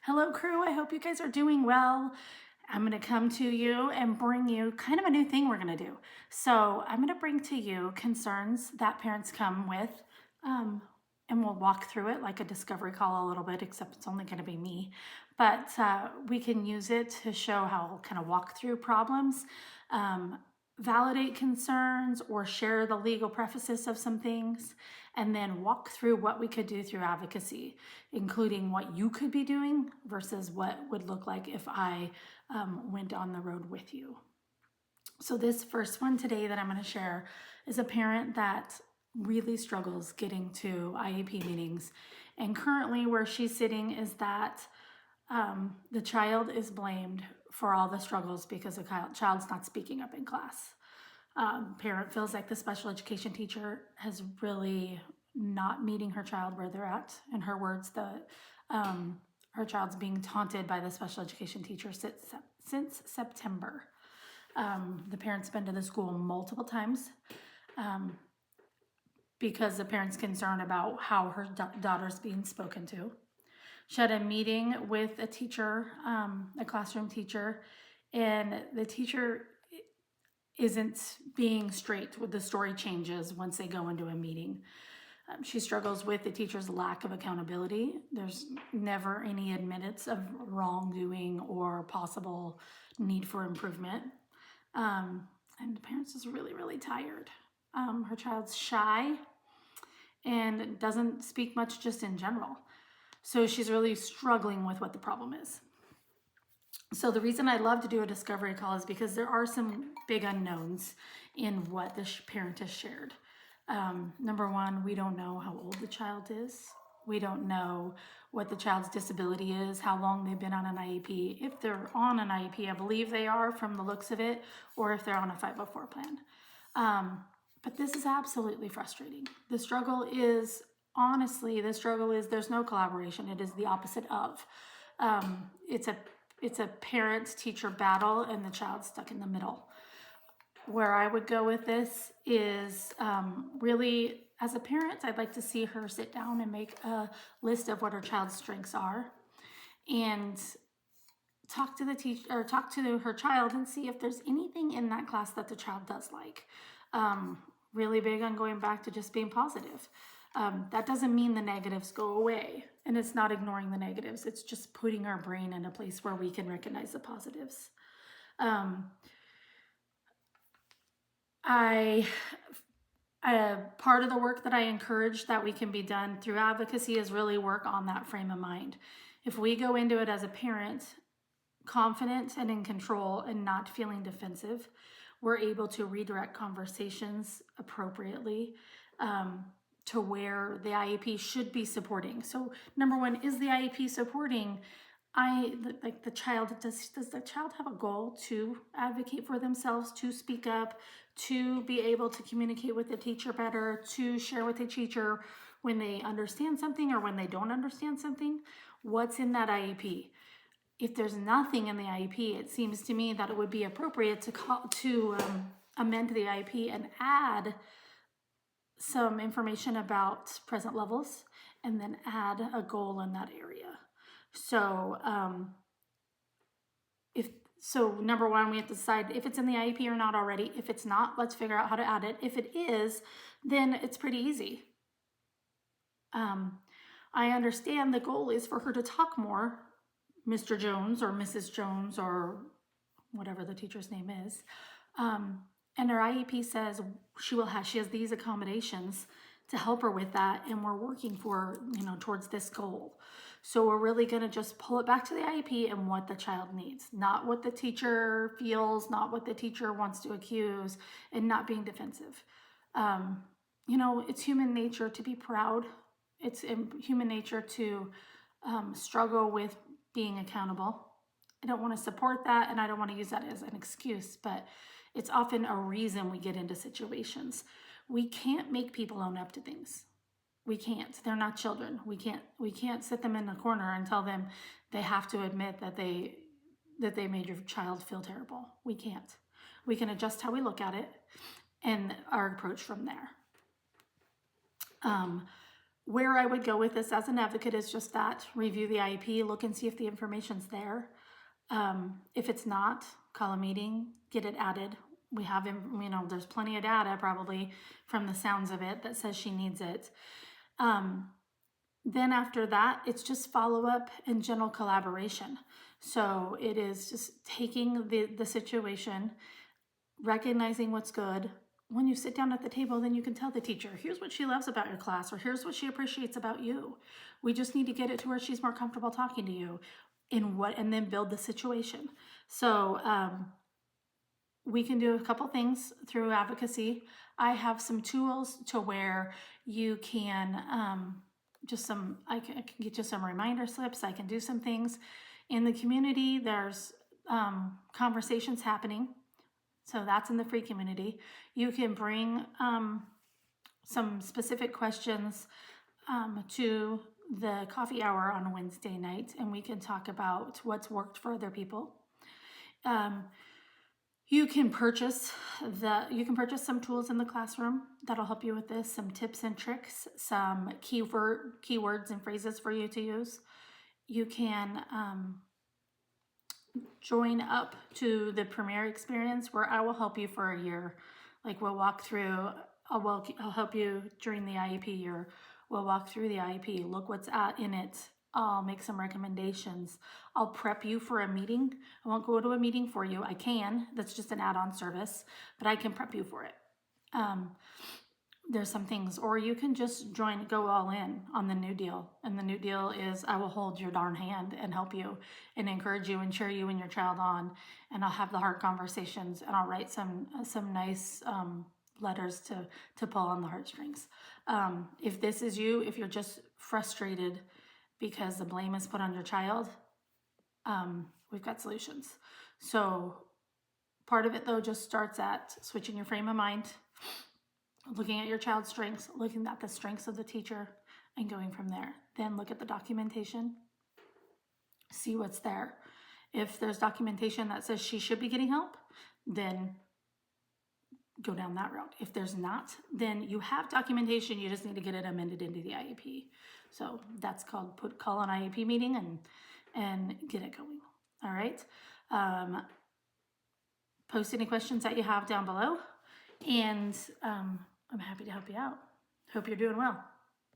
Hello crew, I hope you guys are doing well. I'm gonna come to you and bring you kind of a new thing we're gonna do. So I'm gonna bring to you concerns that parents come with, and we'll walk through it like a discovery call a little bit, except it's only gonna be me. But we can use it to show how we'll kind of walk through problems, validate concerns, or share the legal prefaces of some things, and then walk through what we could do through advocacy, including what you could be doing versus what would look like if I went on the road with you. So this first one today that I'm going to share is a parent that really struggles getting to IEP meetings. And currently where she's sitting is that the child is blamed for all the struggles because the child's not speaking up in class. Parent feels like the special education teacher has really not meeting her child where they're at. In her words, her child's being taunted by the special education teacher since September. The parent's been to the school multiple times because the parent's concerned about how her daughter's being spoken to. She had a meeting with a teacher, a classroom teacher, and the teacher isn't being straight with the story changes once they go into a meeting. She struggles with the teacher's lack of accountability. There's never any admittance of wrongdoing or possible need for improvement. And the parents is really, really tired. Her child's shy and doesn't speak much just in general. So she's really struggling with what the problem is. So the reason I love to do a discovery call is because there are some big unknowns in what the parent has shared. Number one, we don't know how old the child is. We don't know what the child's disability is, how long they've been on an IEP. If they're on an IEP, I believe they are from the looks of it, or if they're on a 504 plan. But this is absolutely frustrating. The struggle is, honestly, there's no collaboration. It is the opposite of. It's a parent-teacher battle and the child's stuck in the middle. Where I would go with this is really, as a parent, I'd like to see her sit down and make a list of what her child's strengths are and talk to the teacher or talk to her child and see if there's anything in that class that the child does like. Really big on going back to just being positive. That doesn't mean the negatives go away, and it's not ignoring the negatives. It's just putting our brain in a place where we can recognize the positives. Part of the work that I encourage that we can be done through advocacy is really work on that frame of mind. If we go into it as a parent, confident and in control and not feeling defensive, we're able to redirect conversations appropriately to where the IEP should be supporting. So number one, is the IEP supporting the child? Does the child have a goal to advocate for themselves, to speak up, to be able to communicate with the teacher better, to share with the teacher when they understand something or when they don't understand something? What's in that IEP? If there's nothing in the IEP, it seems to me that it would be appropriate to amend the IEP and add some information about present levels and then add a goal in that area. So number one, we have to decide if it's in the IEP or not already. If it's not, let's figure out how to add it. If it is, then it's pretty easy. I understand the goal is for her to talk more, Mr. Jones or Mrs. Jones or whatever the teacher's name is. And her IEP says she has these accommodations to help her with that, and we're working towards this goal. So we're really going to just pull it back to the IEP and what the child needs, not what the teacher feels, not what the teacher wants to accuse, and not being defensive. It's human nature to be proud. It's human nature to struggle with being accountable. I don't want to support that, and I don't want to use that as an excuse, but it's often a reason we get into situations. We can't make people own up to things. We can't. They're not children. We can't sit them in the corner and tell them they have to admit that they made your child feel terrible. We can't. We can adjust how we look at it and our approach from there. Where I would go with this as an advocate is just that, review the IEP, look and see if the information's there. If it's not, call a meeting, get it added. We have, there's plenty of data probably from the sounds of it that says she needs it. Then after that, it's just follow up and general collaboration. So it is just taking the situation, recognizing what's good. When you sit down at the table, then you can tell the teacher, here's what she loves about your class, or here's what she appreciates about you. We just need to get it to where she's more comfortable talking to you and then build the situation. So we can do a couple things through advocacy. I have some tools to where you can I can get you some reminder slips. I can do some things in the community. There's conversations happening. So that's in the free community. You can bring some specific questions to the coffee hour on a Wednesday night, and we can talk about what's worked for other people. You can purchase some tools in the classroom that'll help you with this, some tips and tricks, some keywords and phrases for you to use. You can join up to the Premier experience where I will help you for a year. Like we'll walk through, I'll help you during the IEP year. We'll walk through the IEP, look what's in it. I'll make some recommendations. I'll prep you for a meeting. I won't go to a meeting for you. I can, that's just an add-on service, but I can prep you for it. There's some things, or you can just go all in on the new deal. And the new deal is I will hold your darn hand and help you and encourage you and cheer you and your child on. And I'll have the hard conversations, and I'll write some nice letters to pull on the heartstrings. If this is you, if you're just frustrated because the blame is put on your child, we've got solutions. So part of it though just starts at switching your frame of mind, looking at your child's strengths, looking at the strengths of the teacher, and going from there. Then look at the documentation, see what's there. If there's documentation that says she should be getting help, then go down that route. If there's not, then you have documentation, you just need to get it amended into the IEP. So that's called call an IEP meeting and get it going. All right. Post any questions that you have down below, and I'm happy to help you out. Hope you're doing well.